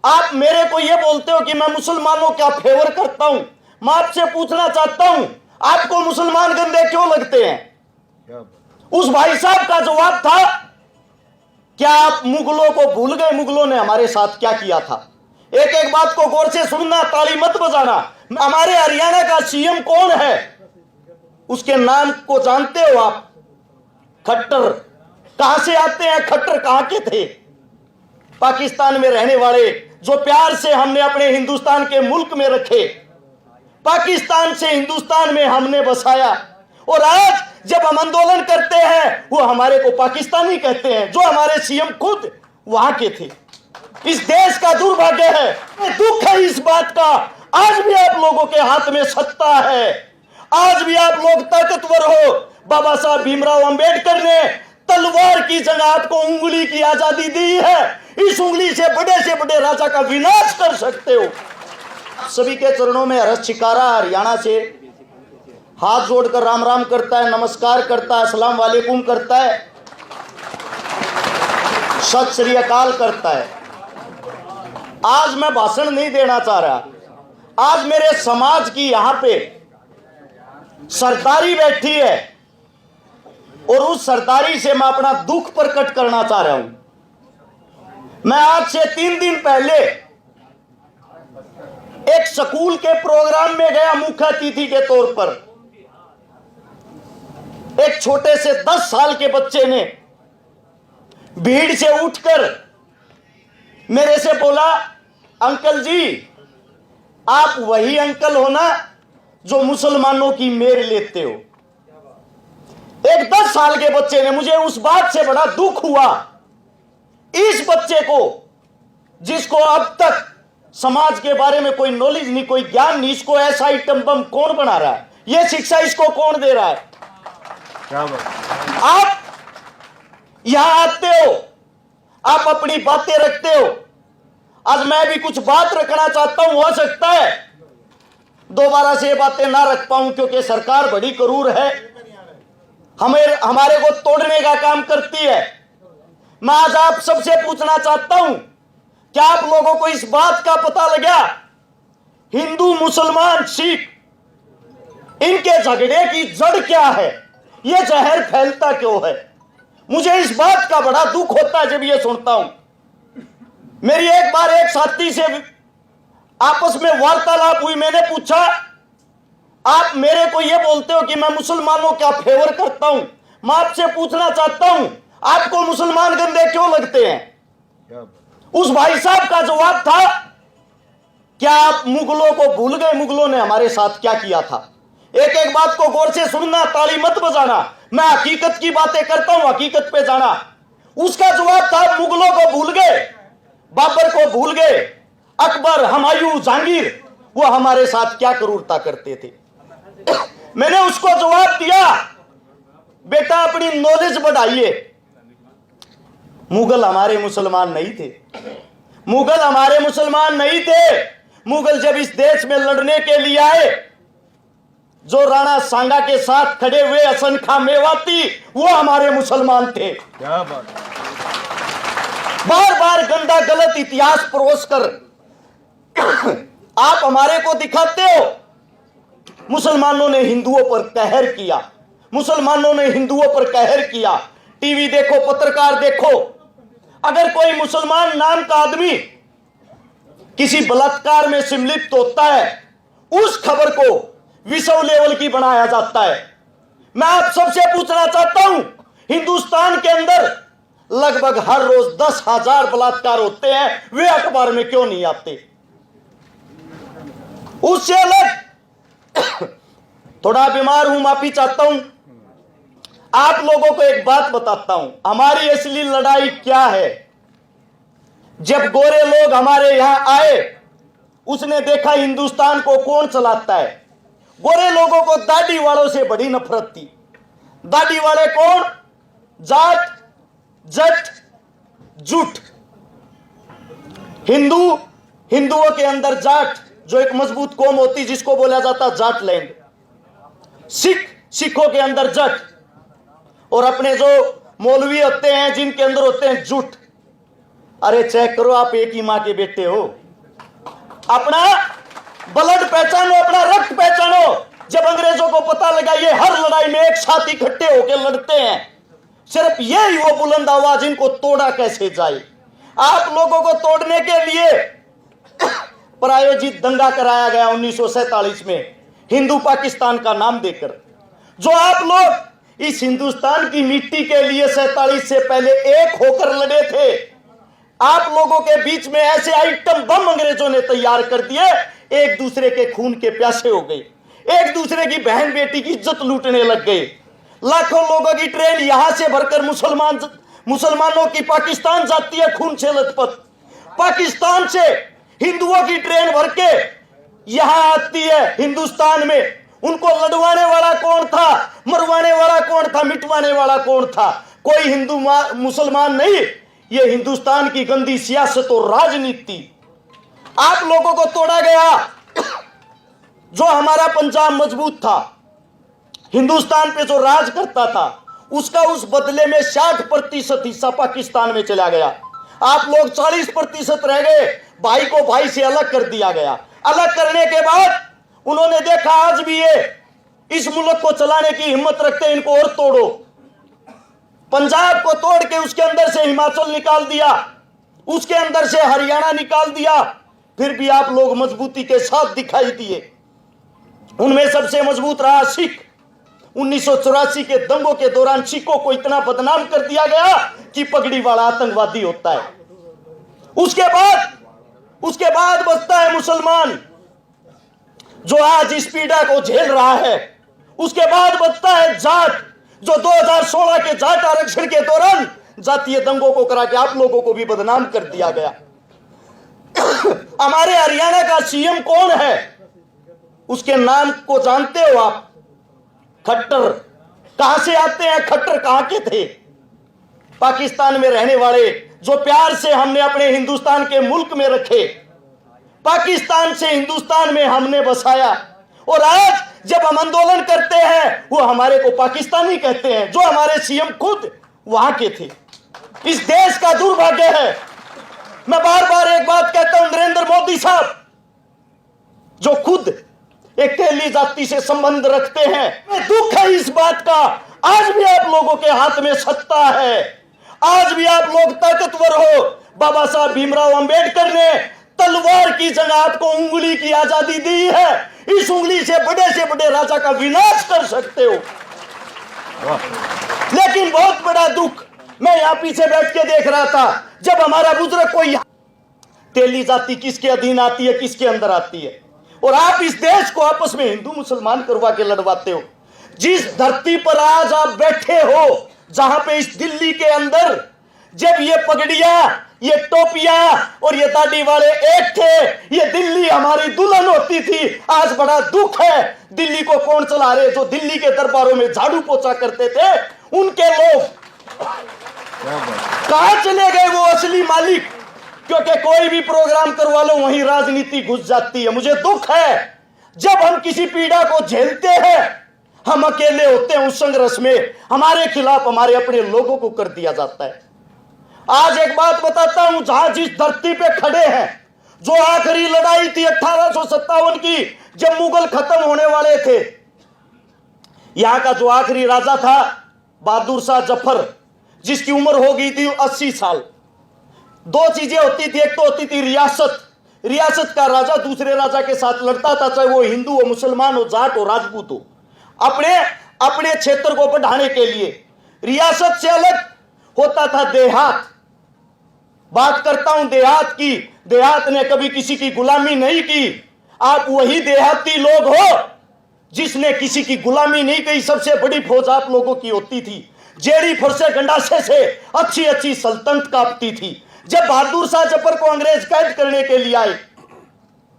आप मेरे को ये बोलते हो कि मैं मुसलमानों का फेवर करता हूं। मैं आपसे पूछना चाहता हूं, आपको मुसलमान गंदे क्यों लगते हैं? उस भाई साहब का जवाब था, क्या आप मुगलों को भूल गए? मुगलों ने हमारे साथ क्या किया था? एक एक बात को गौर से सुनना, ताली मत बजाना। हमारे हरियाणा का सीएम कौन है? उसके नाम को जानते हो आप? खट्टर। कहां से आते हैं खट्टर? कहां के थे? पाकिस्तान में रहने वाले, जो प्यार से हमने अपने हिंदुस्तान के मुल्क में रखे, पाकिस्तान से हिंदुस्तान में हमने बसाया, और आज जब हम आंदोलन करते हैं वो हमारे को पाकिस्तानी कहते हैं, जो हमारे सीएम खुद वहां के थे। इस देश का दुर्भाग्य है, दुख है इस बात का। आज भी आप लोगों के हाथ में सत्ता है, आज भी आप लोग ताकतवर हो। बाबा साहब भीमराव अंबेडकर ने तलवार की जगह आपको उंगली की आजादी दी है। इस उंगली से बड़े राजा का विनाश कर सकते हो। सभी के चरणों में हर्ष शिकारा हरियाणा से हाथ जोड़कर राम राम करता है, नमस्कार करता है, अस्सलाम वालेकुम करता है, सत श्री अकाल करता है। आज मैं भाषण नहीं देना चाह रहा। आज मेरे समाज की यहां पे सरदारी बैठी है और उस सरदारी से मैं अपना दुख प्रकट करना चाह रहा हूं। मैं आज से 3 दिन पहले एक स्कूल के प्रोग्राम में गया मुख्य अतिथि के तौर पर। एक छोटे से 10 साल के बच्चे ने भीड़ से उठकर मेरे से बोला, अंकल जी, आप वही अंकल हो ना जो मुसलमानों की मेर लेते हो? एक 10 साल के बच्चे ने। मुझे उस बात से बड़ा दुख हुआ। इस बच्चे को, जिसको अब तक समाज के बारे में कोई नॉलेज नहीं, कोई ज्ञान नहीं, इसको ऐसा आइटम बम कौन बना रहा है? यह शिक्षा इसको कौन दे रहा है? आप यहां आते हो, आप अपनी बातें रखते हो। आज मैं भी कुछ बात रखना चाहता हूं। हो सकता है दोबारा से ये बातें ना रख पाऊं, क्योंकि सरकार बड़ी क्रूर है, हमारे को तोड़ने का काम करती है। मैं आज आप सबसे पूछना चाहता हूं, क्या आप लोगों को इस बात का पता लगा, हिंदू मुसलमान सिख, इनके झगड़े की जड़ क्या है? यह जहर फैलता क्यों है? मुझे इस बात का बड़ा दुख होता है जब यह सुनता हूं। मेरी एक बार एक साथी से आपस में वार्तालाप हुई। मैंने पूछा, आप मेरे को यह बोलते हो कि मैं मुसलमानों का फेवर करता हूं। मैं आपसे पूछना चाहता हूं, आपको मुसलमान गंदे क्यों लगते हैं? उस भाई साहब का जवाब था, क्या आप मुगलों को भूल गए? मुगलों ने हमारे साथ क्या किया था? एक एक बात को गौर से सुनना, ताली मत बजाना। मैं हकीकत की बातें करता हूं, हकीकत पे जाना। उसका जवाब था, मुगलों को भूल गए, बाबर को भूल गए, अकबर, हुमायूं, जहांगीर, वो हमारे साथ क्या क्रूरता करते थे। मैंने उसको जवाब दिया, बेटा अपनी नॉलेज बढ़ाइए। मुगल हमारे मुसलमान नहीं थे। मुगल हमारे मुसलमान नहीं थे। मुगल जब इस देश में लड़ने के लिए आए, जो राणा सांगा के साथ खड़े हुए हसन खां मेवाती, वो हमारे मुसलमान थे। क्या बात। बार बार गंदा गलत इतिहास परोस कर आप हमारे को दिखाते हो, मुसलमानों ने हिंदुओं पर कहर किया, मुसलमानों ने हिंदुओं पर कहर किया। टीवी देखो, पत्रकार देखो, अगर कोई मुसलमान नाम का आदमी किसी बलात्कार में सम्मिलित होता है, उस खबर को विश्व लेवल की बनाया जाता है। मैं आप सबसे पूछना चाहता हूं, हिंदुस्तान के अंदर लगभग हर रोज 10,000 बलात्कार होते हैं, वे अखबार में क्यों नहीं आते? उससे अलग थोड़ा बीमार हूं, माफी चाहता हूं। आप लोगों को एक बात बताता हूं, हमारी असली लड़ाई क्या है। जब गोरे लोग हमारे यहां आए, उसने देखा हिंदुस्तान को कौन चलाता है। गोरे लोगों को दाढ़ी वालों से बड़ी नफरत थी। दाढ़ी वाले कौन? जाट, जट, जुट। हिंदुओं के अंदर जाट, जो एक मजबूत कौम होती जिसको बोला जाता जाट लैंड। सिखों के अंदर जट, और अपने जो मौलवी होते हैं जिनके अंदर होते हैं जुट। अरे चेक करो, आप एक ही मां के बेटे हो। अपना ब्लड पहचानो, अपना रक्त पहचानो। जब अंग्रेजों को पता लगा ये हर लड़ाई में एक साथ इकट्ठे होकर लड़ते हैं, सिर्फ यही वो बुलंद आवाज, इनको तोड़ा कैसे जाए। आप लोगों को तोड़ने के लिए प्रायोजित दंगा कराया गया 1947 में, हिंदू पाकिस्तान का नाम देकर। जो आप लोग इस हिंदुस्तान की मिट्टी के लिए 47 से पहले एक होकर लड़े थे, आप लोगों के बीच में ऐसे आइटम बम अंग्रेजों ने तैयार कर दिए, एक दूसरे के खून के प्यासे हो गए, एक दूसरे की बहन बेटी की इज्जत लूटने लग गए। लाखों लोगों की ट्रेन यहां से भरकर मुसलमानों की पाकिस्तान जाती है खून से लथपथ। पाकिस्तान से हिंदुओं की ट्रेन भर के यहां आती है हिंदुस्तान में। उनको लड़वाने वाला कौन था, मरवाने वाला कौन था, मिटवाने वाला कौन था? कोई हिंदू मुसलमान नहीं, ये हिंदुस्तान की गंदी सियासत और राजनीति। आप लोगों को तोड़ा गया। जो हमारा पंजाब मजबूत था, हिंदुस्तान पे जो राज करता था, उसका उस बदले में 60% हिस्सा पाकिस्तान में चला गया। आप लोग 40% रह गए। भाई को भाई से अलग कर दिया गया। अलग करने के बाद उन्होंने देखा आज भी ये इस मुल्क को चलाने की हिम्मत रखते हैं, इनको और तोड़ो। पंजाब को तोड़ के उसके अंदर से हिमाचल निकाल दिया, उसके अंदर से हरियाणा निकाल दिया। फिर भी आप लोग मजबूती के साथ दिखाई दिए। उनमें सबसे मजबूत रहा सिख। 1984 के दंगों के दौरान सिखों को इतना बदनाम कर दिया गया कि पगड़ी वाला आतंकवादी होता है। उसके बाद बचता है मुसलमान, जो आज इस पीड़ा को झेल रहा है। उसके बाद बचता है जाट, जो 2016 के जाट आरक्षण के दौरान जातीय दंगों को करा के आप लोगों को भी बदनाम कर दिया गया। हमारे हरियाणा का सीएम कौन है, उसके नाम को जानते हो आप? खट्टर। कहां से आते हैं खट्टर, कहां के थे? पाकिस्तान में रहने वाले, जो प्यार से हमने अपने हिंदुस्तान के मुल्क में रखे, पाकिस्तान से हिंदुस्तान में हमने बसाया। और आज जब हम आंदोलन करते हैं, वो हमारे को पाकिस्तानी कहते हैं, जो हमारे सीएम खुद वहां के थे। इस देश का दुर्भाग्य है। मैं बार बार एक बात कहता हूं, नरेंद्र मोदी साहब, जो खुद एक तेली जाति से संबंध रखते हैं, दुख है इस बात का। आज भी आप लोगों के हाथ में सत्ता है, आज भी आप लोग ताकतवर हो। बाबा साहब भीमराव अंबेडकर ने तलवार की जगह आपको उंगली की आजादी दी है। इस उंगली से बड़े राजा का विनाश कर सकते हो। लेकिन बहुत बड़ा दुख, मैं यहां पीछे बैठ के देख रहा था, जब हमारा बुजुर्ग कोई तेली जाति किसके अधीन आती है, किसके अंदर आती है, और आप इस देश को आपस में हिंदू मुसलमान करवा के लड़वाते हो। जिस धरती पर आज आप बैठे हो, जहां पे इस दिल्ली के अंदर जब ये पगड़ियां, ये टोपियां और ये दाढ़ी वाले एक थे, ये दिल्ली हमारी दुल्हन होती थी। आज बड़ा दुख है, दिल्ली को कौन चला रहे? जो दिल्ली के दरबारों में झाड़ू पोछा करते थे, उनके लोग कहां चले गए? वो असली मालिक। क्योंकि कोई भी प्रोग्राम करवा लो, वहीं राजनीति घुस जाती है। मुझे दुख है, जब हम किसी पीड़ा को झेलते हैं, हम अकेले होते हैं उस संघर्ष में, हमारे खिलाफ हमारे अपने लोगों को कर दिया जाता है। आज एक बात बताता हूं, जहां जिस धरती पे खड़े हैं, जो आखिरी लड़ाई थी 1857 की, जब मुगल खत्म होने वाले थे, यहां का जो आखिरी राजा था बहादुर शाह जफर, जिसकी उम्र हो गई थी 80 साल। दो चीजें होती थी, एक तो होती थी रियासत। रियासत का राजा दूसरे राजा के साथ लड़ता था, चाहे वो हिंदू हो, मुसलमान हो, जाट हो, राजपूत हो, अपने क्षेत्र को बढ़ाने के लिए। रियासत से अलग होता था देहात। बात करता हूं देहात की। देहात ने कभी किसी की गुलामी नहीं की। आप वही देहाती लोग हो जिसने किसी की गुलामी नहीं की। सबसे बड़ी फौज आप लोगों की होती थी। जेड़ी फरसे गंडासे से अच्छी अच्छी सल्तनत कांपती थी। जब बहादुर शाह जफर को अंग्रेज कैद करने के लिए आए,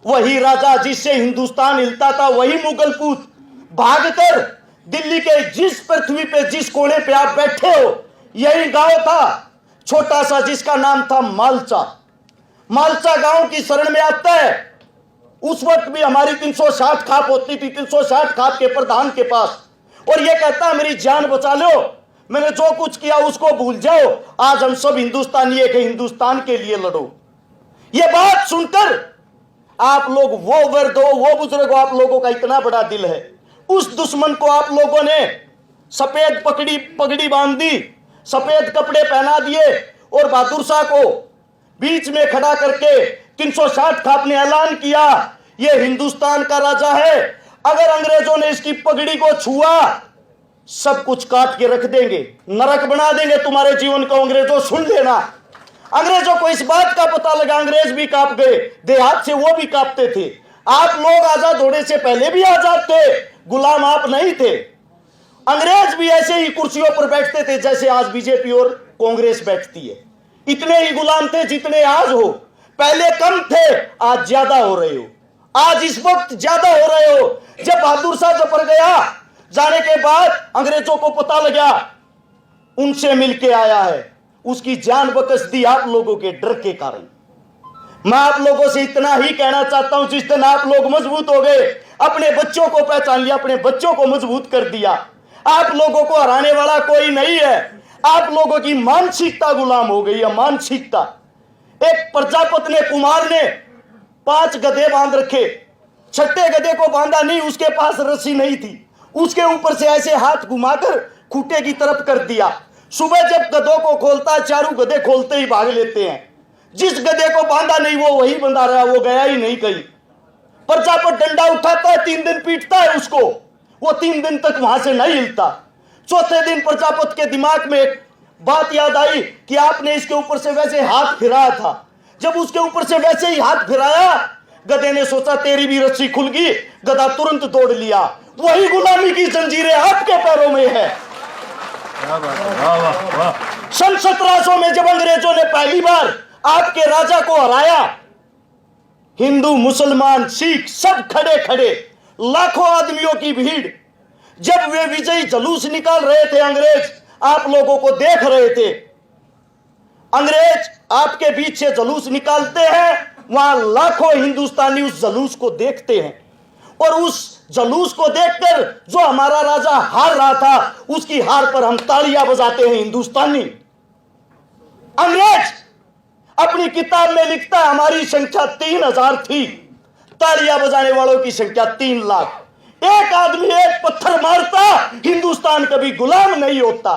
वही राजा जिससे हिंदुस्तान हिलता था, वही मुगल पूत भागकर दिल्ली के जिस पृथ्वी पे, जिस कोने पे आप बैठे हो, यही गांव था छोटा सा, जिसका नाम था मालचा। मालचा गांव की शरण में आता है। उस वक्त भी हमारी 360 खाप होती थी, 360 खाप के प्रधान के पास, और यह कहता है मेरी जान बचा लो, मैंने जो कुछ किया उसको भूल जाओ, आज हम सब हिंदुस्तानी एक हिंदुस्तान के लिए लड़ो। ये बात सुनकर आप लोग, वो वर्द हो, वो बुजुर्ग हो, आप लोगों का इतना बड़ा दिल है, उस दुश्मन को आप लोगों ने सफेद पगड़ी बांध दी, सफेद कपड़े पहना दिए और बहादुर शाह को बीच में खड़ा करके 360 का आपने ऐलान किया, ये हिंदुस्तान का राजा है। अगर अंग्रेजों ने इसकी पगड़ी को छुआ, सब कुछ काट के रख देंगे, नरक बना देंगे तुम्हारे जीवन को। अंग्रेजों सुन लेना, अंग्रेजों को इस बात का पता लगा, अंग्रेज भी कांप गए, देहात से वो भी कांपते थे। आप लोग आजाद होने से पहले भी आजाद थे, गुलाम आप नहीं थे। अंग्रेज भी ऐसे ही कुर्सियों पर बैठते थे जैसे आज बीजेपी और कांग्रेस बैठती है। इतने ही गुलाम थे जितने आज हो, पहले कम थे, आज ज्यादा हो रहे हो, आज इस वक्त ज्यादा हो रहे हो। जब बहादुर शाह जफर गया, जाने के बाद अंग्रेजों को पता लगा उनसे मिलके आया है, उसकी जान बकस दी आप लोगों के डर के कारण। मैं आप लोगों से इतना ही कहना चाहता हूं, जिस दिन आप लोग मजबूत हो गए, अपने बच्चों को पहचान लिया, अपने बच्चों को मजबूत कर दिया, आप लोगों को हराने वाला कोई नहीं है। आप लोगों की मानसिकता गुलाम हो गई है, मानसिकता। एक प्रजापति ने, कुमार ने 5 गधे बांध रखे, छठे गधे को बांधा नहीं, उसके पास रस्सी नहीं थी, उसके ऊपर से ऐसे हाथ घुमाकर खूंटे की तरफ कर दिया। सुबह जब गधों को खोलता है, चारों गधे खोलते ही भाग लेते हैं। जिस गधे को बांधा नहीं वो वही बंधा रहा, वो गया ही नहीं कहीं। प्रजापति डंडा उठाता है, 3 दिन पीटता है उसको, वो 3 दिन तक वहां से नहीं हिलता। चौथे दिन प्रजापति के दिमाग में एक बात याद आई कि आपने इसके ऊपर से वैसे हाथ फिराया था। जब उसके ऊपर से वैसे ही हाथ फिराया, गधे ने सोचा तेरी भी रस्सी खुल गई, गधा तुरंत दौड़ लिया। वही गुलामी की जंजीरें आपके पैरों में है। सन 1700 में जब अंग्रेजों ने पहली बार आपके राजा को हराया, हिंदू, मुसलमान, सिख सब खड़े खड़े, लाखों आदमियों की भीड़, जब वे विजयी जुलूस निकाल रहे थे, अंग्रेज आप लोगों को देख रहे थे। अंग्रेज आपके बीच से जुलूस निकालते हैं, वहां लाखों हिंदुस्तानी उस जुलूस को देखते हैं, और उस जुलूस को देखकर जो हमारा राजा हार रहा था, उसकी हार पर हम तालियां बजाते हैं हिंदुस्तानी। अंग्रेज अपनी किताब में लिखता है हमारी संख्या 3000 थी, तालियां बजाने वालों की संख्या 3 लाख। एक आदमी एक पत्थर मारता, हिंदुस्तान कभी गुलाम नहीं होता।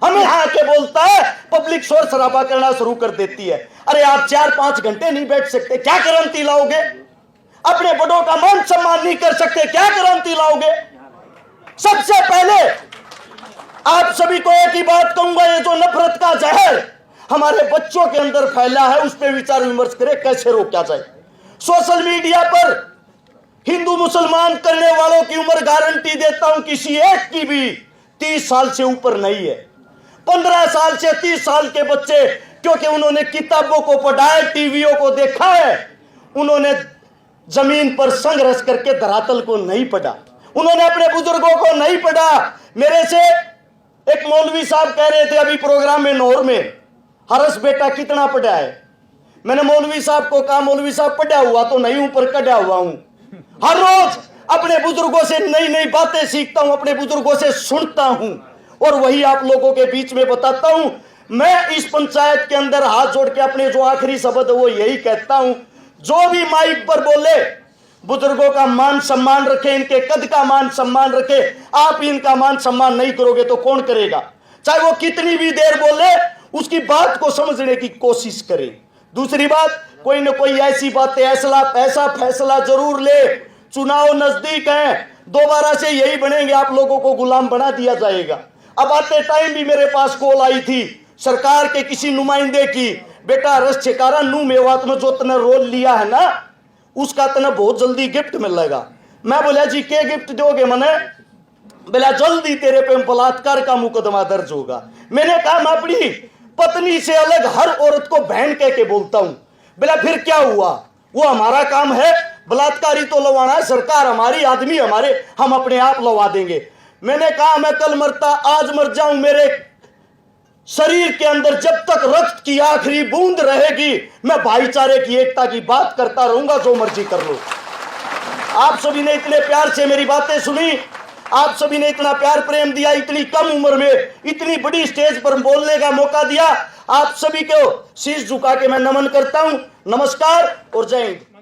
हमें आके बोलता है, पब्लिक शोर शराबा करना शुरू कर देती है। अरे आप 4-5 घंटे नहीं बैठ सकते, क्या क्रांति लाओगे? अपने बड़ों का मान सम्मान नहीं कर सकते, क्या क्रांति लाओगे? सबसे पहले आप सभी को एक ही बात कहूंगा, ये जो नफरत का जहर हमारे बच्चों के अंदर फैला है, उस पर विचार विमर्श करें, कैसे रोका जाए। सोशल मीडिया पर हिंदू मुसलमान करने वालों की उम्र गारंटी देता हूं किसी एक की भी 30 साल से ऊपर नहीं है। 15 साल से 30 साल के बच्चे, क्योंकि उन्होंने किताबों को पढ़ा है, टीवियों को देखा है, उन्होंने जमीन पर संघर्ष करके धरातल को नहीं पढ़ा, उन्होंने अपने बुजुर्गों को नहीं पढ़ा। मेरे से एक मौलवी साहब कह रहे थे अभी प्रोग्राम में नौर में, हरस बेटा कितना पढ़ा है? मैंने मौलवी साहब को कहा, मौलवी साहब पढ़ा हुआ तो नहीं हूं, पर कढ़ा हुआ हूं। हर रोज अपने बुजुर्गों से नई नई बातें सीखता हूं, अपने बुजुर्गों से सुनता हूं, और वही आप लोगों के बीच में बताता हूं। मैं इस पंचायत के अंदर हाथ जोड़ के अपने जो आखिरी शब्द है वो यही कहता हूं, जो भी माइक पर बोले बुजुर्गों का मान सम्मान रखे, इनके कद का मान सम्मान रखे। आप इनका मान सम्मान नहीं करोगे तो कौन करेगा? चाहे वो कितनी भी देर बोले, उसकी बात को समझने की कोशिश करें। दूसरी बात, कोई न कोई ऐसी बातें, ऐसा फैसला जरूर ले। चुनाव नजदीक है, दोबारा से यही बनेंगे, आप लोगों को गुलाम बना दिया जाएगा। अब आते टाइम भी मेरे पास कॉल आई थी सरकार के किसी नुमाइंदे की, बेटा रस छिकारा नू मेवात में जो तने रोल लिया है ना, उसका तने बहुत जल्दी गिफ्ट मिलेगा। मैं बोला जी क्या गिफ्ट दोगे मने? बोला जल्दी तेरे पे बलात्कार का मुकदमा दर्ज होगा। मैंने कहा मैं अपनी पत्नी से अलग हर औरत को बहन कह के बोलता हूं। बोला फिर क्या हुआ, वो हमारा काम है, बलात्कारी तो लवाना है, सरकार हमारी, आदमी हमारे, हम अपने आप लवा देंगे। मैंने कहा मैं कल मरता आज मर जाऊं, मेरे शरीर के अंदर जब तक रक्त की आखिरी बूंद रहेगी, मैं भाईचारे की एकता की बात करता रहूंगा, जो मर्जी कर लो। आप सभी ने इतने प्यार से मेरी बातें सुनी, आप सभी ने इतना प्यार प्रेम दिया, इतनी कम उम्र में इतनी बड़ी स्टेज पर बोलने का मौका दिया। आप सभी को शीश झुका के मैं नमन करता हूं। नमस्कार और जय हिंद।